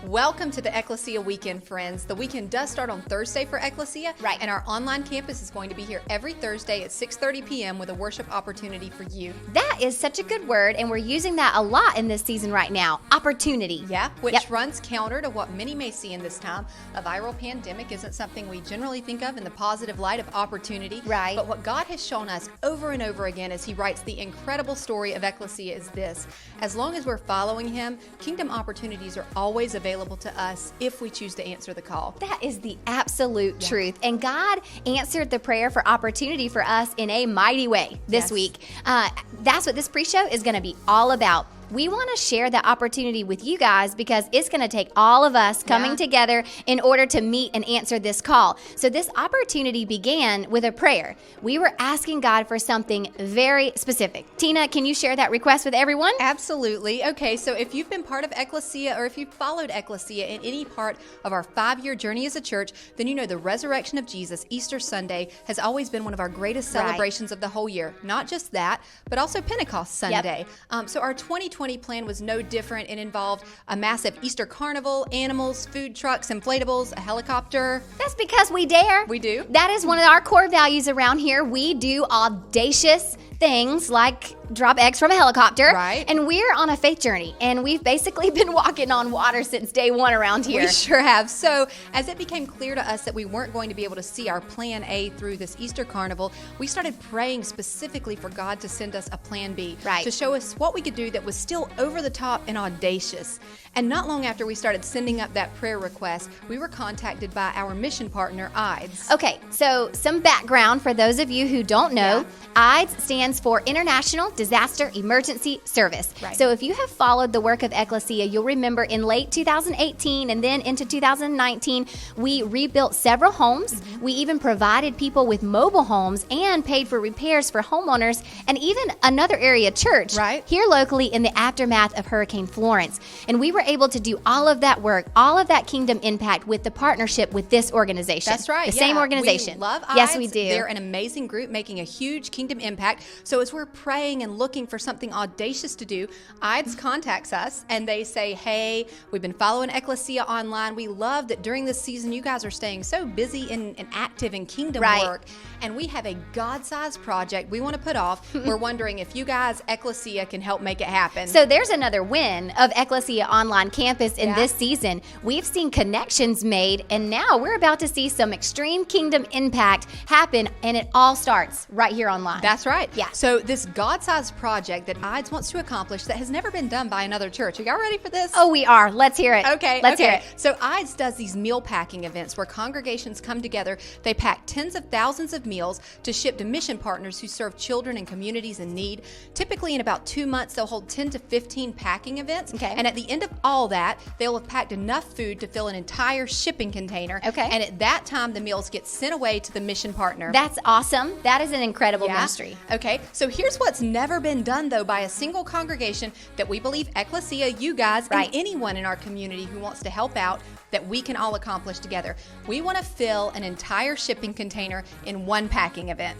Welcome to the Ekklesia weekend, friends. The weekend does start on Thursday for Ekklesia. Right. And our online campus is going to be here every Thursday at 6:30 p.m. with a worship opportunity for you. That is such a good word, and we're using that a lot in this season right now. Opportunity. Yeah, which runs counter to what many may see in this time. A viral pandemic isn't something we generally think of in the positive light of opportunity. Right. But what God has shown us over and over again as He writes the incredible story of Ekklesia is this. As long as we're following Him, kingdom opportunities are always available to us if we choose to answer the call. That is the absolute truth. And God answered the prayer for opportunity for us in a mighty way this week. That's what this pre-show is going to be all about. We want to share that opportunity with you guys because it's going to take all of us coming together in order to meet and answer this call. So this opportunity began with a prayer. We were asking God for something very specific. Tina, can you share that request with everyone? Absolutely. Okay, so if you've been part of Ekklesia or if you've followed Ekklesia in any part of our 5-year journey as a church, then you know the resurrection of Jesus, Easter Sunday, has always been one of our greatest celebrations of the whole year. Not just that, but also Pentecost Sunday. So our 2020 plan was no different. It involved a massive Easter carnival, animals, food trucks, inflatables, a helicopter. That's because we dare. We do. That is one of our core values around here. We do audacious things like drop eggs from a helicopter. Right. And we're on a faith journey, and we've basically been walking on water since day one around here. We sure have. So as it became clear to us that we weren't going to be able to see our plan A through this Easter carnival, we started praying specifically for God to send us a plan B. Right. To show us what we could do that was still over the top and audacious. And not long after we started sending up that prayer request, we were contacted by our mission partner, IDES. Okay, so some background for those of you who don't know. IDES stands for International Disaster Emergency Service. Right. So if you have followed the work of Ekklesia, you'll remember in late 2018 and then into 2019, we rebuilt several homes. We even provided people with mobile homes and paid for repairs for homeowners and even another area church here locally in the aftermath of Hurricane Florence. And we were able to do all of that work, all of that kingdom impact with the partnership with this organization. That's right. The same organization. We love IDES. Yes, we do. They're an amazing group making a huge kingdom impact. So as we're praying and looking for something audacious to do, IDES contacts us and they say, hey, we've been following Ekklesia online. We love that during this season you guys are staying so busy and active in kingdom work. And we have a God-sized project we want to put off. We're wondering if you guys, Ekklesia, can help make it happen. So there's another win of Ekklesia Online Campus in this season. We've seen connections made, and now we're about to see some extreme kingdom impact happen, and it all starts right here online. That's right. Yeah. So this God-sized project that IDES wants to accomplish that has never been done by another church. Are y'all ready for this? Oh, we are. Let's hear it. Okay. Let's hear it. So IDES does these meal packing events where congregations come together. They pack tens of thousands of meals to ship to mission partners who serve children and communities in need. Typically in about 2 months, they'll hold 10 to 15 packing events. Okay. And at the end of all that, they'll have packed enough food to fill an entire shipping container. Okay. And at that time, the meals get sent away to the mission partner. That's awesome. That is an incredible ministry. Okay, so here's what's never been done, though, by a single congregation that we believe Ekklesia, you guys, and anyone in our community who wants to help out, that we can all accomplish together. We want to fill an entire shipping container in one packing event.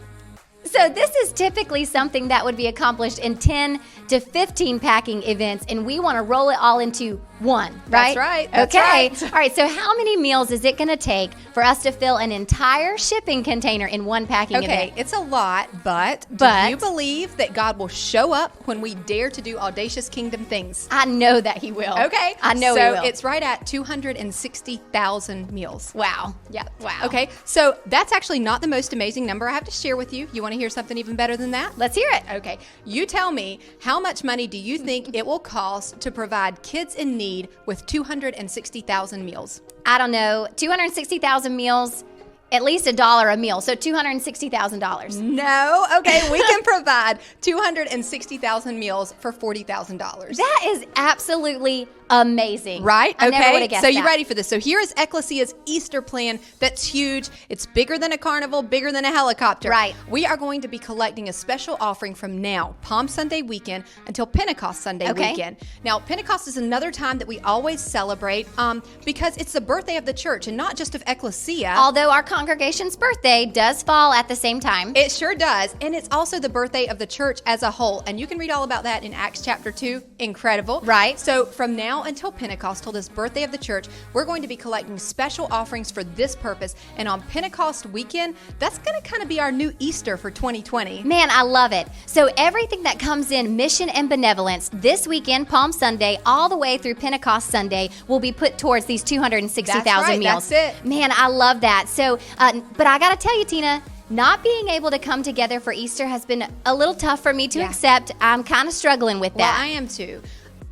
So this is typically something that would be accomplished in 10 to 15 packing events, and we want to roll it all into one, right? That's right. Okay. That's right. All right, so how many meals is it going to take for us to fill an entire shipping container in one packing event? Okay, it's a lot, but do you believe that God will show up when we dare to do audacious kingdom things? I know that He will. Okay. I know He will. So it's right at 260,000 meals. Wow. Yeah. Wow. Okay, so that's actually not the most amazing number I have to share with you. You want to hear something even better than that? Let's hear it. Okay, you tell me, how much money do you think it will cost to provide kids in need with 260,000 meals? I don't know, 260,000 meals, at least $1 a meal, so $260,000. No, okay, we can provide 260,000 meals for $40,000. That is absolutely amazing. Right? I never would Okay. have guessed So you that. ready for this? So here is Ekklesia's Easter plan that's huge. It's bigger than a carnival, bigger than a helicopter. Right. We are going to be collecting a special offering from now, Palm Sunday weekend, until Pentecost Sunday weekend. Now, Pentecost is another time that we always celebrate because it's the birthday of the church and not just of Ekklesia. Although our congregation's birthday does fall at the same time. It sure does. And it's also the birthday of the church as a whole. And you can read all about that in Acts chapter 2. Incredible. Right. So from now now until Pentecost, till this birthday of the church, we're going to be collecting special offerings for this purpose. And on Pentecost weekend, that's going to kind of be our new Easter for 2020. Man, I love it. So everything that comes in mission and benevolence this weekend, Palm Sunday, all the way through Pentecost Sunday, will be put towards these 260,000 meals. That's it. Man, I love that. So, but I got to tell you, Tina, not being able to come together for Easter has been a little tough for me to accept. I'm kind of struggling with that. Well, I am too.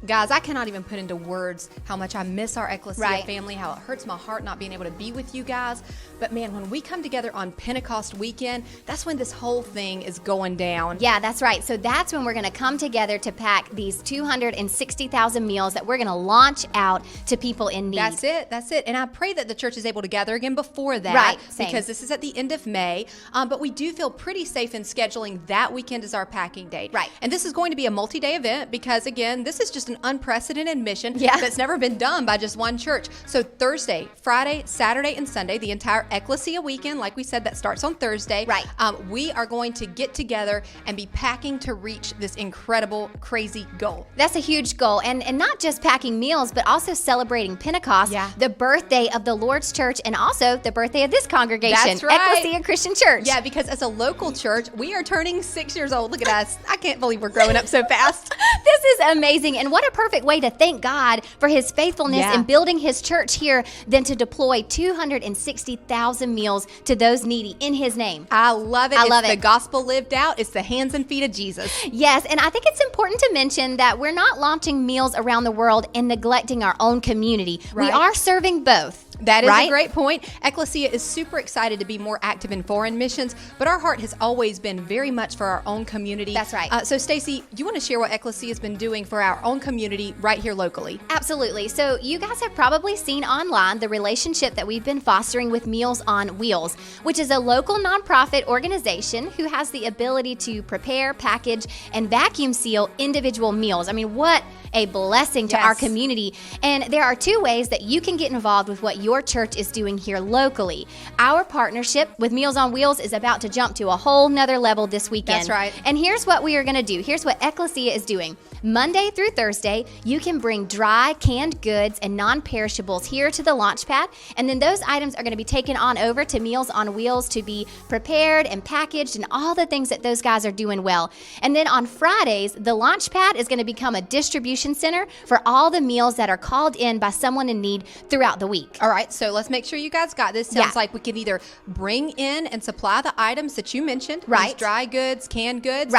Guys, I cannot even put into words how much I miss our Ekklesia family, how it hurts my heart not being able to be with you guys. But man, when we come together on Pentecost weekend, that's when this whole thing is going down. Yeah, that's right. So that's when we're going to come together to pack these 260,000 meals that we're going to launch out to people in need. That's it. And I pray that the church is able to gather again before that. Right, same. Because this is at the end of May. But we do feel pretty safe in scheduling that weekend as our packing date. Right. And this is going to be a multi-day event because, again, this is just an unprecedented mission that's never been done by just one church. So Thursday, Friday, Saturday, and Sunday, the entire Ekklesia weekend, like we said, that starts on Thursday. Right. We are going to get together and be packing to reach this incredible, crazy goal. That's a huge goal. And not just packing meals, but also celebrating Pentecost, the birthday of the Lord's Church, and also the birthay of this congregation, That's right. Ekklesia Christian Church. Yeah, because as a local church, we are turning 6 years old. Look at us. I can't believe we're growing up so fast. This is amazing. And what a perfect way to thank God for his faithfulness in building his church here than to deploy 260,000 meals to those needy in his name. I love it. I love it's it. the gospel lived out. It's the hands and feet of Jesus. Yes, and I think it's important to mention that we're not launching meals around the world and neglecting our own community. Right. We are serving both. That is a great point. Ekklesia is super excited to be more active in foreign missions, but our heart has always been very much for our own community. That's right. So, Stacy, do you want to share what Ekklesia has been doing for our own community right here locally? Absolutely. So you guys have probably seen online the relationship that we've been fostering with Meals on Wheels, which is a local nonprofit organization who has the ability to prepare, package, and vacuum seal individual meals. I mean, what a blessing to our community. And there are two ways that you can get involved with what your church is doing here locally. Our partnership with Meals on Wheels is about to jump to a whole nother level this weekend. That's right. And here's what we are going to do. Here's what Ekklesia is doing. Monday through Thursday, you can bring dry, canned goods and non-perishables here to the launch pad, and then those items are going to be taken on over to Meals on Wheels to be prepared and packaged and all the things that those guys are doing well. And then on Fridays, the launch pad is going to become a distribution center for all the meals that are called in by someone in need throughout the week. All right, so let's make sure you guys got this. Sounds like we can either bring in and supply the items that you mentioned, these dry goods, canned goods,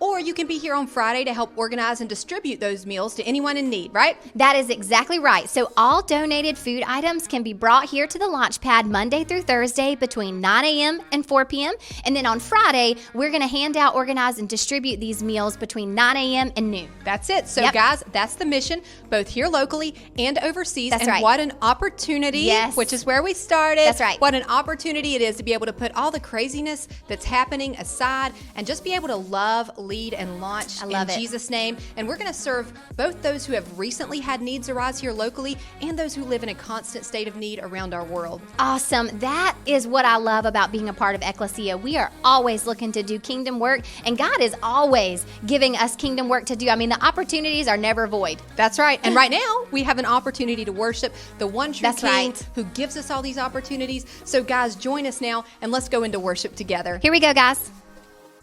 or you can be here on Friday to help organize and distribute those meals to anyone in need, right? That is exactly right. So all donated food items can be brought here to the launch pad Monday through Thursday between 9 a.m. and 4 p.m. And then on Friday, we're going to hand out, organize, and distribute these meals between 9 a.m. and noon. That's it. So guys, that's the mission, both here locally and overseas. That's and what an opportunity, which is where we started. That's right. What an opportunity it is to be able to put all the craziness that's happening aside and just be able to love, lead, and launch in Jesus' name. And we're going to serve both those who have recently had needs arise here locally and those who live in a constant state of need around our world. Awesome. That is what I love about being a part of Ekklesia. We are always looking to do kingdom work, and God is always giving us kingdom work to do. I mean, the opportunities are never void. That's right. And right now, we have an opportunity to worship the one true King who gives us all these opportunities. So guys, join us now and let's go into worship together. Here we go, guys.